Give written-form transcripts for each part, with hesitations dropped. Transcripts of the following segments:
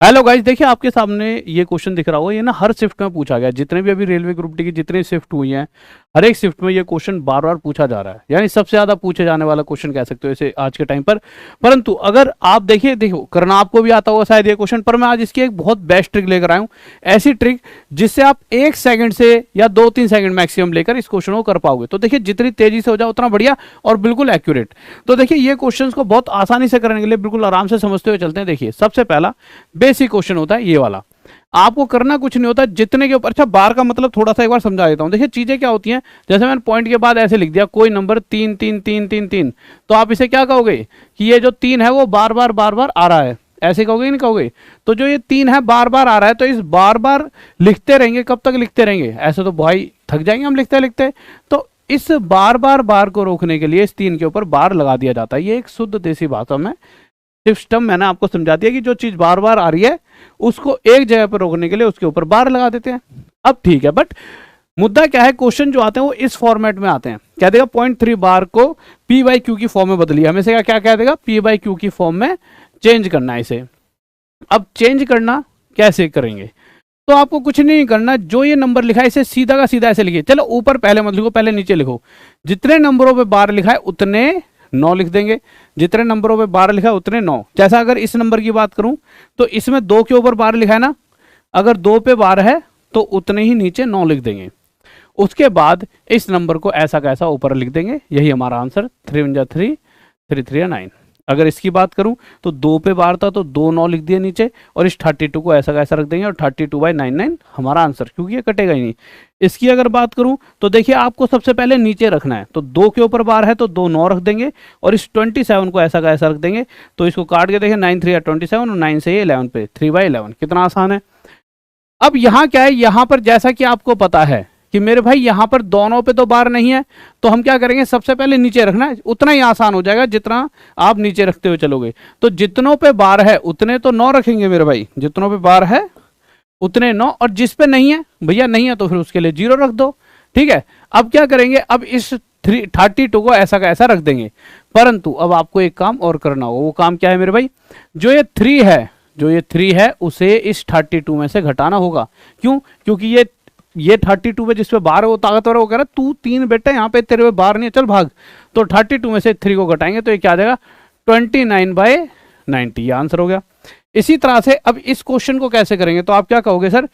Hello guys, देखिए आपके सामने ये क्वेश्चन दिख रहा होगा। ये ना हर शिफ्ट में पूछा गया है। जितने भी अभी रेलवे ग्रुप डी की जितनी शिफ्ट हुई हैं, हर एक शिफ्ट में ये क्वेश्चन बार बार पूछा जा रहा है। यानी सबसे ज़्यादा पूछे जाने वाला क्वेश्चन कह सकते हो इसे आज के टाइम पर। परंतु अगर आप देखिए, देखो करना आपको भी आता होगा शायद ये क्वेश्चन, पर मैं आज इसकी एक बहुत बेस्ट ट्रिक लेकर आया हूँ। ऐसी ट्रिक जिससे आप 1 सेकंड से या 2-3 सेकंड मैक्सिमम लेकर इस क्वेश्चन को कर पाओगे। तो देखिए जितनी तेजी से हो जाए उतना बढ़िया और बिल्कुल एक्यूरेट। तो देखिए ये क्वेश्चन को बहुत आसानी से करने के लिए बिल्कुल आराम से समझते हुए चलते हैं। देखिए सबसे पहला बेसिक क्वेश्चन होता है ये वाला। आपको करना कुछ नहीं होता, जितने के ऊपर, अच्छा बार का मतलब थोड़ा सा एक बार समझा देता हूं। देखिए चीजें क्या होती हैं, जैसे मैंने पॉइंट के बाद ऐसे लिख दिया कोई नंबर 3 तो आप इसे क्या कहोगे कि ये जो 3 है वो बार बार आ रहा है, ऐसे कहोगे नहीं कहोगे? तो जो ये 3 है बार बार आ रहा है, तो इस बार बार लिखते रहेंगे। कब तक लिखते रहेंगे? ऐसे तो भाई थक जाएंगे हम लिखते लिखते। तो इस बार को रोकने के लिए इस 3 के ऊपर बार लगा दिया जाता है। ये एक शुद्ध देसी भाषा में सिस्टम मैंने आपको समझा दिया कि जो चीज बार बार आ रही है उसको एक जगह पर रोकने के लिए उसके ऊपर बार लगा देते हैं। अब ठीक है, बट मुद्दा क्या है, क्वेश्चन जो आते हैं वो इस फॉर्मेट में आते हैं। क्या देगा? 0.3 बार को पी बाई क्यू की फॉर्म में बदलिए। हमेशा क्या कह देगा? पी बाई क्यू की फॉर्म में चेंज करना है इसे। अब चेंज करना कैसे करेंगे? तो आपको कुछ नहीं करना, जो ये नंबर लिखा है इसे सीधा का सीधा ऐसे लिखिए। चलो ऊपर पहले मत लिखो, पहले नीचे लिखो। जितने नंबरों पे बार लिखा है उतने 9 लिख देंगे, जितने नंबरों पे बार लिखा है उतने 9। जैसा अगर इस नंबर की बात करूं तो इसमें 2 के ऊपर बार लिखा है ना, अगर 2 पे बार है तो उतने ही नीचे 9 लिख देंगे। उसके बाद इस नंबर को ऐसा का ऐसा ऊपर लिख देंगे। यही हमारा आंसर 3 × 3 3 3 9। अगर इसकी बात करूं तो 2 पे बार था तो 2 9 लिख दिए नीचे, और इस 32 को ऐसा का ऐसा रख देंगे, और 32/99 हमारा आंसर, क्योंकि ये कटेगा ही नहीं। इसकी अगर बात करूं तो देखिए आपको सबसे पहले नीचे रखना है। तो 2 के ऊपर बार है तो 2 9 रख देंगे, और इस 27 को ऐसा का ऐसा रख देंगे। तो इसको काट के देखिए 9 3 27, और 9 से 11 पे 3/11। कितना आसान है। अब यहाँ क्या है, यहाँ पर जैसा कि आपको पता है कि मेरे भाई यहाँ पर दोनों पे तो बार नहीं है, तो हम क्या करेंगे, सबसे पहले नीचे रखना है। उतना ही आसान हो जाएगा जितना आप नीचे रखते हुए चलोगे। तो जितनों पे बार है उतने तो 9 रखेंगे मेरे भाई, जितनों पे बार है उतने 9, और जिस पे नहीं है भैया नहीं है तो फिर उसके लिए 0 रख दो। ठीक है। अब क्या करेंगे, अब इस 32 को ऐसा का ऐसा रख देंगे। परंतु अब आपको एक काम और करना होगा। वो काम क्या है मेरे भाई? जो ये 3 है उसे इस 32 में से घटाना होगा। क्यों? क्योंकि ये 32 पे जिस पे बार है वो ताकतवर है, वो कह रहा है तू 3 बेटा यहाँ पे तेरे पे बार नहीं है, चल भाग। तो 32 में से 3 को घटाएंगे तो ये क्या आ जाएगा? 29/90। ये आंसर हो गया। इसी तरह से अब इस क्वेश्चन को कैसे करेंगे, तो आप क्या कहोगे, सर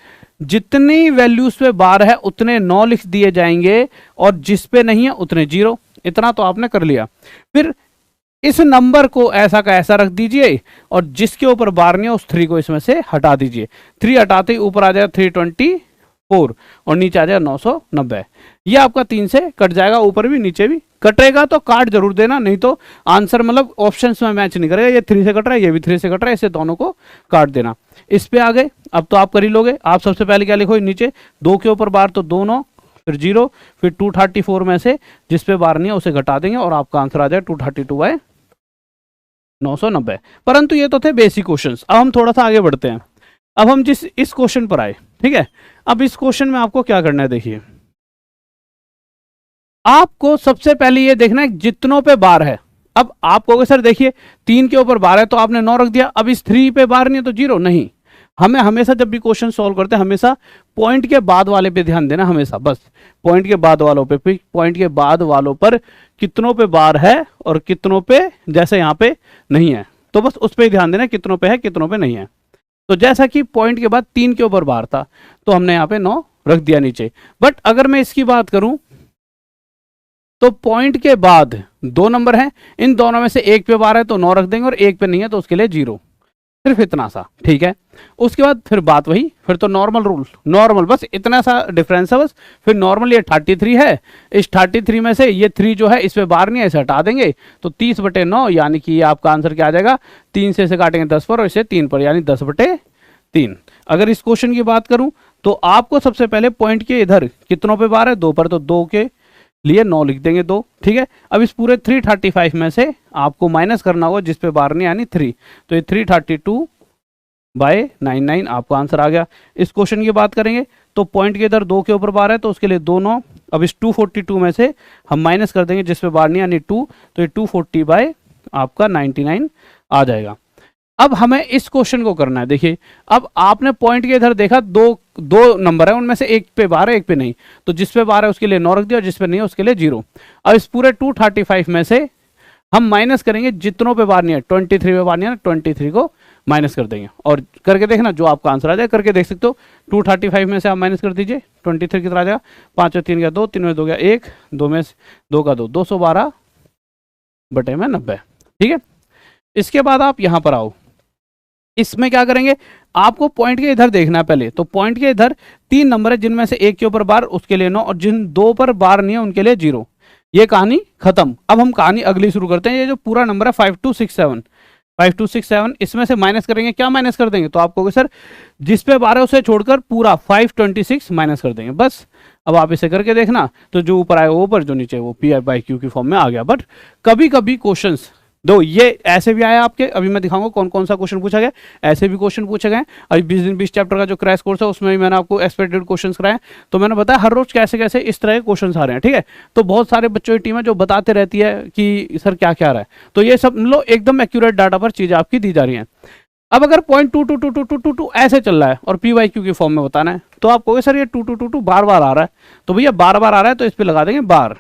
जितनी वैल्यूज पे बार है उतने 9 लिख दिए जाएंगे, और जिस पे नहीं है उतने 0। इतना तो आपने कर लिया। फिर इस नंबर को ऐसा का ऐसा रख दीजिए, और जिसके ऊपर बार नहीं है उस 3 को इसमें से हटा दीजिए। 3 हटाते ही ऊपर आ जाएगा 324, और नीचे आ जाएगा 990। ये आपका 3 से कट जाएगा, ऊपर भी नीचे भी कटेगा तो काट जरूर देना, नहीं तो आंसर मतलब ऑप्शंस में मैच नहीं करेगा। ये 3 से कट रहा है, ये भी 3 से कट रहा है, इसे दोनों को काट देना। इस पे आ गए, अब तो आप कर ही लोगे। आप सबसे पहले क्या लिखो, नीचे 2 के ऊपर बार तो 2 9, फिर 0, फिर 234 में से जिस पे बार नहीं है उसे घटा देंगे, और आपका आंसर आ जाएगा 232/990। परंतु ये तो थे बेसिक क्वेश्चंस। अब हम थोड़ा सा आगे बढ़ते हैं। अब हम जिस इस क्वेश्चन पर आए, ठीक है। अब इस क्वेश्चन में आपको क्या करना है, देखिए आपको सबसे पहले ये देखना है जितनों पे बार है। अब आप कहोगे सर देखिए 3 के ऊपर बार है तो आपने 9 रख दिया, अब इस 3 पे बार नहीं है तो 0 नहीं। हमें हमेशा जब भी क्वेश्चन सॉल्व करते हैं हमेशा पॉइंट के बाद वाले पे ध्यान देना, हमेशा बस पॉइंट के बाद वालों पे, पॉइंट के बाद वालों पर कितनों पे बार है और कितनों पे जैसे यहाँ पे नहीं है, तो बस उस पर ध्यान देना कितनों पे है कितनों पे नहीं है। तो जैसा कि पॉइंट के बाद 3 के ऊपर बार था तो हमने यहाँ पे 9 रख दिया नीचे। बट अगर मैं इसकी बात करूं तो पॉइंट के बाद 2 नंबर हैं, इन दोनों में से एक पे बार है तो 9 रख देंगे, और एक पे नहीं है तो उसके लिए 0। सिर्फ इतना सा, ठीक है। उसके बाद फिर बात वही, फिर तो नॉर्मल रूल, नॉर्मल बस इतना सा डिफरेंस है बस। फिर नॉर्मल ये 33 है, इस 33 में से ये 3 जो है इस पे बार नहीं है, इसे हटा देंगे तो 30/9, यानी कि ये आपका आंसर क्या आ जाएगा, 3 से इसे काटेंगे 10 पर और इसे 3 पर, यानी 10/3। अगर इस क्वेश्चन की बात करूं तो आपको सबसे पहले पॉइंट के इधर कितनों पे बार है, 2 पर, तो 2 के लिए 9 लिख देंगे 2, ठीक है। अब इस पूरे 335 में से आपको माइनस करना होगा जिस पे बार नहीं यानी 3, तो ये 332/99 आपका आंसर आ गया। इस क्वेश्चन की बात करेंगे तो पॉइंट के इधर 2 के ऊपर बार है तो उसके लिए 2 9। अब इस 242 में से हम माइनस कर देंगे जिस पे बार नहीं यानी 2, तो ये 240 बाय आपका 99 आ जाएगा। अब हमें इस क्वेश्चन को करना है। देखिए अब आपने पॉइंट के इधर देखा, दो दो नंबर है, उनमें से एक पे बार है एक पे नहीं, तो जिस पे बार है उसके लिए 9 रख दिया और जिस पे नहीं है उसके लिए 0। अब इस पूरे 235 में से हम माइनस करेंगे जितनों पे बार नहीं है, 23 पे बार नहीं है ना, 23 को माइनस कर देंगे और करके देखना जो आपका आंसर आ जाए, करके देख सकते हो। 235 में से आप माइनस कर दीजिए, 23 कितना आ जाएगा, 5 और 3 गया 2, 3 में 2 गया 1, 2 में 2 का 2, 212 बटे में 90। ठीक है, इसके बाद आप यहां पर आओ, इसमें क्या करेंगे, आपको पॉइंट के इधर देखना है पहले। तो पॉइंट के इधर 3 नंबर है जिनमें से एक के ऊपर बार उसके लिए 9 और जिन 2 पर बार नहीं है उनके लिए 0। ये कहानी खत्म। अब हम कहानी अगली शुरू करते हैं। ये जो पूरा नंबर है 5267 इसमें से माइनस करेंगे। क्या माइनस कर देंगे, तो आप कहोगे सर जिस पे 12 उसे छोड़कर पूरा 526 माइनस कर देंगे बस। अब आप इसे करके देखना, तो जो ऊपर आएगा वो ऊपर, जो नीचे वो पी बाई क्यू की फॉर्म में आ गया। बट कभी कभी क्वेश्चंस दो ये ऐसे भी आया आपके, अभी मैं दिखाऊंगा कौन कौन सा क्वेश्चन पूछा गया, ऐसे भी क्वेश्चन पूछे गए। अभी 20 दिन 20 चैप्टर का जो क्रैश कोर्स है उसमें भी मैंने आपको एक्सपेक्टेड क्वेश्चंस कराए, तो मैंने बताया हर रोज कैसे कैसे इस तरह के क्वेश्चंस आ रहे हैं। ठीक है, तो बहुत सारे बच्चों की टीम है जो बताते रहती है कि सर क्या क्या आ रहा है, तो ये सब लो एकदम एक्यूरेट डाटा पर चीजें आपकी दी जा रही हैं। अब अगर 0.222222 ऐसे चल रहा है और पी वाई क्यू की फॉर्म में बताना है, तो आप कहोगे सर ये 2222 बार बार आ रहा है, तो भैया बार बार आ रहा है तो इस पर लगा देंगे बार।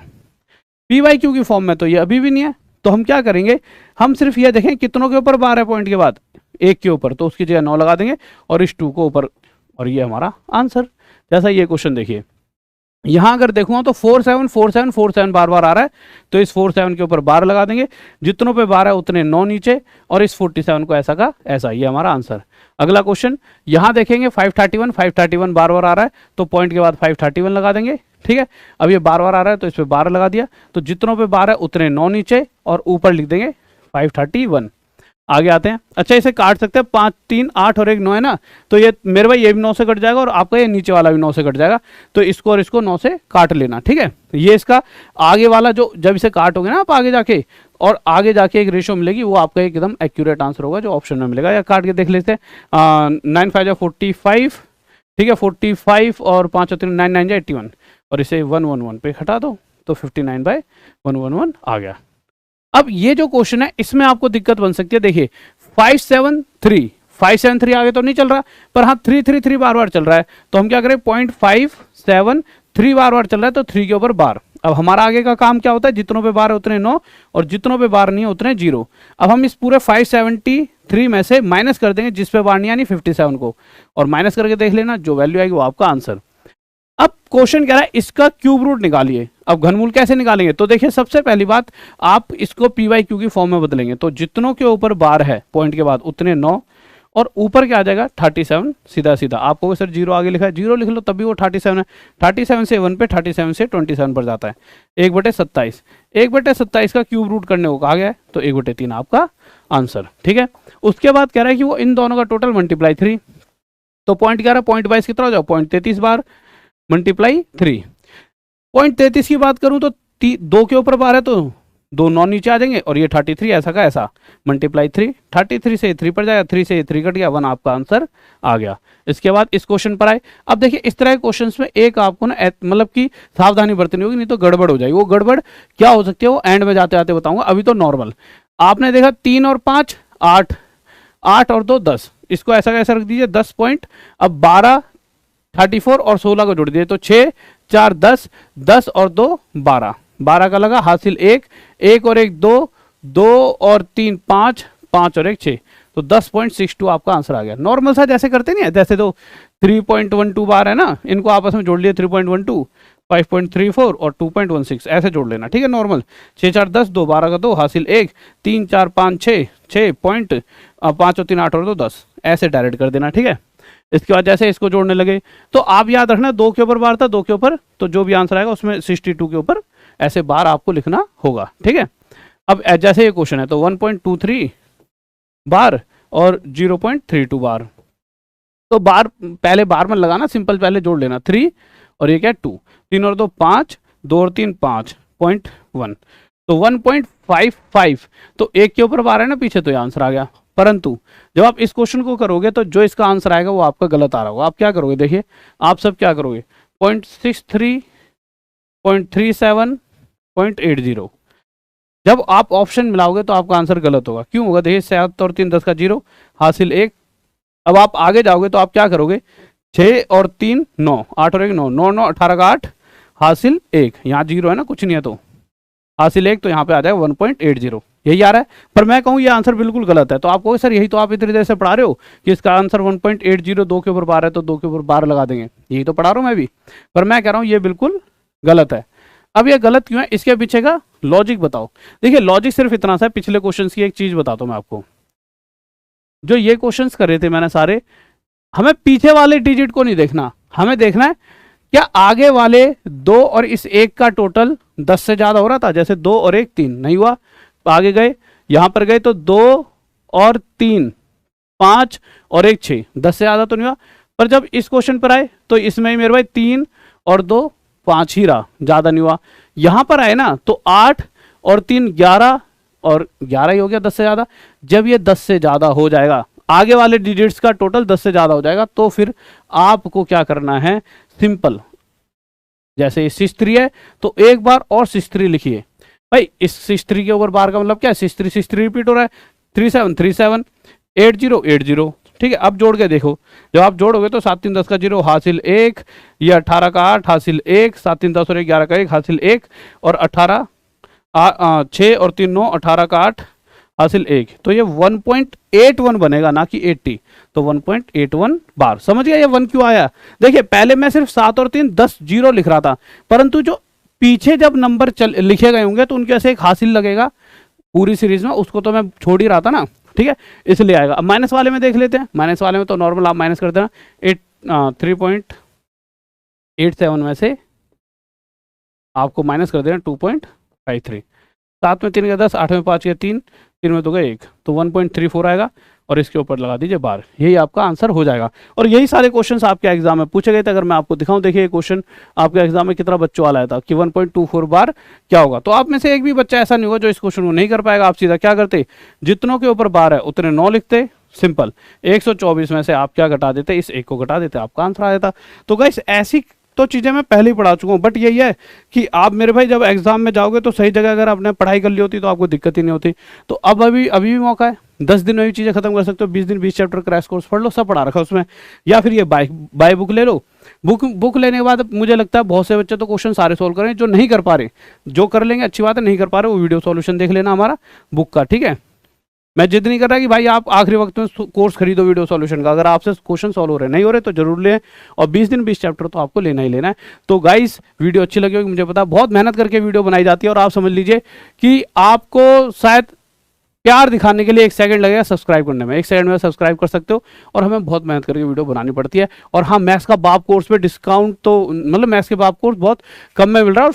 पी वाई क्यू की फॉर्म में तो ये अभी भी नहीं है, तो हम क्या करेंगे, हम सिर्फ ये देखें कितनों के ऊपर बार है पॉइंट के बाद, एक के ऊपर, तो उसकी जगह 9 लगा देंगे और इस 2 को ऊपर, और ये हमारा आंसर। जैसा ये क्वेश्चन देखिए, यहां अगर देखूंगा तो 474747 बार बार आ रहा है, तो इस 47 के ऊपर बार लगा देंगे, जितनों पे बार है उतने 9 नीचे, और इस 47 को ऐसा का ऐसा, ये हमारा आंसर। अगला क्वेश्चन यहां देखेंगे 531 बार बार आ रहा है, तो पॉइंट के बाद 531 लगा देंगे। ठीक है, अब ये बार बार आ रहा है तो इस पर बार लगा दिया, तो जितनों पे बार है उतने 9 नीचे और ऊपर लिख देंगे 531। आगे आते हैं। अच्छा इसे काट सकते हैं, 5 3 8 और 1 9 है ना, तो ये मेरे भाई ये भी 9 से कट जाएगा और आपका ये नीचे वाला भी 9 से कट जाएगा, तो इसको और इसको 9 से काट लेना। ठीक है, ये इसका आगे वाला जो जब इसे काटोगे ना आप आगे जाके, और आगे जाके एक रेशियो मिलेगी, वो आपका एकदम एक्यूरेट आंसर होगा जो ऑप्शन में मिलेगा। या काट के देख लेते हैं, 9 5 जा 45, ठीक है 45 और 5 और 3 9 9 जा 81, और इसे 111 पे हटा दो तो 59/111 आ गया। अब ये जो क्वेश्चन है इसमें आपको दिक्कत बन सकती है। देखिए 573 आगे तो नहीं चल रहा, पर हाँ 333 बार बार चल रहा है, तो हम क्या करें 0.573 बार बार चल रहा है, तो 3 के ऊपर बार। अब हमारा आगे का काम क्या होता है, जितनों पे बार है उतने 9 और जितनों पे बार नहीं है उतने 0। अब हम इस पूरे 573 में से माइनस कर देंगे जिस पे बार नहीं यानी 57 को, और माइनस करके देख लेना जो वैल्यू आएगी वो आपका आंसर। अब क्वेश्चन कह रहा है इसका क्यूब रूट निकालिए। अब घनमूल कैसे निकालेंगे, तो देखिए सबसे पहली बात आप इसको पी वाई क्यू की फॉर्म में बदलेंगे, तो जितनों के ऊपर बार है पॉइंट के बाद उतने 9 और ऊपर क्या आ जाएगा 37, सीधा सीधा। आपको सर 0 आगे लिखा है, 0 लिख लो तभी वो 37 है, 37 से 1 पे 37 से 27 पर जाता है, 1/27। 1/27 का क्यूब रूट करने को कहा गया है, तो 1/3 आपका आंसर। ठीक है, उसके बाद कह रहा है कि वो इन दोनों का टोटल मल्टीप्लाई 3, तो पॉइंट कह रहा है पॉइंट 22 कितना हो जाओ 0.33 बार मल्टीप्लाई 3। 0.33 की बात करूं तो 2 के ऊपर बार है तो 2 9 नीचे आ जाएंगे, और ये 33 ऐसा का ऐसा मल्टीप्लाई 3, 33 से 3 पर जाएगा, 3 से 3 कट गया, 1 आपका आंसर आ गया। इसके बाद इस क्वेश्चन पर आए। अब देखिए इस तरह के क्वेश्चंस में एक आपको ना मतलब कि सावधानी बरतनी होगी, नहीं तो गड़बड़ हो जाएगी। वो गड़बड़ क्या हो सकती है वो एंड में जाते जाते बताऊंगा, अभी तो नॉर्मल। आपने देखा 3 और 5 8, 8 और 2 10, इसको ऐसा कैसा रख दीजिए 10 पॉइंट। अब 12 34 और 16 को जोड़ दिए तो 6 4 10, 10 और 2 12, 12 का लगा हासिल 1, 1 और 1 2, 2 और 3 5, 5 और 1 6, तो 10.62 आपका आंसर आ गया। नॉर्मल सा जैसे करते नहीं है, जैसे तो 3.12 बार है ना, इनको आपस में जोड़ लिए 3.12, 5.34 और 2.16 ऐसे जोड़ लेना। ठीक है, नॉर्मल 6 4 10, 2 12 का 2 हासिल 1, 3 4 5 6, 6 पॉइंट 5 और 3 8 और 2 10, ऐसे डायरेक्ट कर देना। ठीक है, इसके बाद जैसे इसको जोड़ने लगे तो आप याद रखना 2 के ऊपर बार था, 2 के ऊपर, तो जो भी आंसर आएगा उसमें 62 के ऊपर ऐसे बार आपको लिखना होगा। ठीक है, अब जैसे ये क्वेश्चन है तो 1.23 बार और 0.32 बार, तो बार पहले बार में लगाना सिंपल, पहले जोड़ लेना 3 और ये क्या 2, 3 और 2 5, 2 और 3 5.1, तो 1.55, तो 1 के ऊपर बार है ना पीछे, तो ये आंसर आ गया। परंतु जब आप इस क्वेश्चन को करोगे तो जो इसका आंसर आएगा वो आपका गलत आ रहा होगा। आप क्या करोगे, देखिए आप सब क्या करोगे 0.63, 0.37, 0.80, जब आप ऑप्शन मिलाओगे तो आपका आंसर गलत होगा। क्यों होगा? देखिए 7 और 3 10 का 0 हासिल 1। अब आप आगे जाओगे तो आप क्या करोगे? 6 और 3 9, 8 और 1 9, 9 9 18 का 8 हासिल 1। यहाँ 0 है ना, कुछ नहीं है तो हासिल 1, तो यहाँ पे आ जाएगा 1.80, यही आ रहा है। पर मैं कहूँ ये आंसर बिल्कुल गलत है, तो आप कहोगे सर यही तो आप इतनी देर से पढ़ा रहे हो कि इसका आंसर 1.80, 2 के ऊपर बार है तो 2 के ऊपर बार लगा देंगे, यही तो पढ़ा रहा हूँ मैं भी। पर मैं कह रहा हूँ ये बिल्कुल गलत है। अब ये गलत क्यों है, इसके पीछे का लॉजिक बताओ। देखिए लॉजिक सिर्फ इतना सा है, पिछले क्वेश्चन की एक चीज बताता हूँ मैं आपको। जो ये क्वेश्चन कर रहे थे मैंने सारे, हमें पीछे वाले डिजिट को नहीं देखना, हमें देखना है क्या आगे वाले 2 और इस 1 का टोटल 10 से ज्यादा हो रहा था। जैसे 2 और 1 3 नहीं हुआ, आगे गए, यहां पर गए तो 2 और 3 5 और 1 6, 10 से ज्यादा तो नहीं हुआ। पर जब इस क्वेश्चन पर आए तो इसमें ही मेरे भाई 3 और 2 5 ही रहा, ज्यादा नहीं हुआ। यहां पर आए ना तो 8 और 3 11 और 11 ही हो गया 10 से ज्यादा। जब ये 10 से ज्यादा हो जाएगा, आगे वाले डिजिट्स का टोटल 10 से ज्यादा हो जाएगा, तो फिर आपको क्या करना है, सिंपल, जैसे 6 3 है तो एक बार और 6 3 लिखिए। भाई इस 6 3 के ऊपर बार का मतलब क्या है, 6 3 रिपीट हो रहा है, 3 7 3 7 8 0 8 0। ठीक है, अब जोड़ के देखो, जब आप जोड़ोगे तो 7 3 10 का 0 हासिल 1, ये 18 का 8 हासिल 1, 7 3 10 और 1 11 का 1 हासिल 1, और 18 6 और 3 9 18 का 8 हासिल 1, तो ये 1.81 बनेगा, ना कि 80। तो 1.81 बार। समझ गया ये 1 क्यों आया? देखिए पहले मैं सिर्फ 7 और 3 10 0 लिख रहा था, परंतु जो पीछे जब नंबर लिखे गए होंगे तो उनके ऐसे एक हासिल लगेगा पूरी सीरीज में, उसको तो मैं छोड़ ही रहा था ना। ठीक है, इसलिए आएगा। अब माइनस वाले में देख लेते हैं। माइनस वाले में तो नॉर्मल आप माइनस कर देना, 3.87 में से आपको माइनस कर देना 2.53। 7 में 3 का 10, 8 में 5 का 3, 3 में 2 का 1, तो 1.34 आएगा, और इसके ऊपर लगा दीजिए बार, यही आपका आंसर हो जाएगा। और यही सारे क्वेश्चंस आपके एग्जाम में पूछे गए थे। अगर मैं आपको दिखाऊं, देखिए ये क्वेश्चन आपके एग्जाम में कितना बच्चों वाला आया था कि 1.24 बार क्या होगा। तो आप में से एक भी बच्चा ऐसा नहीं होगा जो इस क्वेश्चन को नहीं कर पाएगा। आप सीधा क्या करते, जितनों के ऊपर बार है उतने 9 लिखते, सिंपल। 124 में से आप क्या घटा देते, इस 1 को घटा देते, आपका आंसर आ जाता। तो गाइस ऐसी तो चीज़ें मैं पहले ही पढ़ा चुका हूँ, बट यही है कि आप मेरे भाई जब एग्जाम में जाओगे तो सही जगह अगर आपने पढ़ाई कर ली होती तो आपको दिक्कत ही नहीं होती। तो अब अभी भी मौका है, 10 दिन में भी चीज़ें खत्म कर सकते हो। 20 दिन 20 चैप्टर क्रैश कोर्स पढ़ लो, सब पढ़ा रखा उसमें। या फिर ये बाय बुक ले लो। बुक लेने के बाद मुझे लगता है बहुत से बच्चे तो क्वेश्चन सारे सोल्व करें, जो नहीं कर पा रहे, जो कर लेंगे अच्छी बात है, नहीं कर पा रहे वो वीडियो सॉल्यूशन देख लेना हमारा बुक का। ठीक है, मैं जिद नहीं कर रहा कि भाई आप आखिरी वक्त में कोर्स खरीदो वीडियो सॉल्यूशन का। अगर आपसे क्वेश्चन सॉल्व हो रहे नहीं हो रहे तो जरूर लें, और 20 दिन 20 चैप्टर तो आपको लेना ही लेना है। तो गाइस वीडियो अच्छी लगी होगी, मुझे पता, बहुत मेहनत करके वीडियो बनाई जाती है। और आप समझ लीजिए कि आपको शायद प्यार दिखाने के लिए 1 सेकंड लगेगा सब्सक्राइब करने में, 1 सेकंड में सब्सक्राइब कर सकते हो। और हमें बहुत मेहनत करके वीडियो बनानी पड़ती है। और हाँ, मैथ्स का बाप कोर्स पे डिस्काउंट तो, मतलब मैथ्स के बाप कोर्स बहुत कम में मिल रहा है, और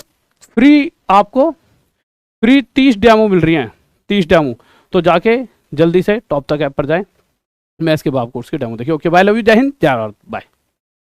फ्री आपको फ्री 30 डेमो मिल रही हैं, 30 डेमो। तो जाके जल्दी से टॉप तक ऐप पर जाएं, मैथ्स के बाप कोर्स की डेमो देखिए। ओके बाय, लव यू, जय हिंद, जय भारत, बाय।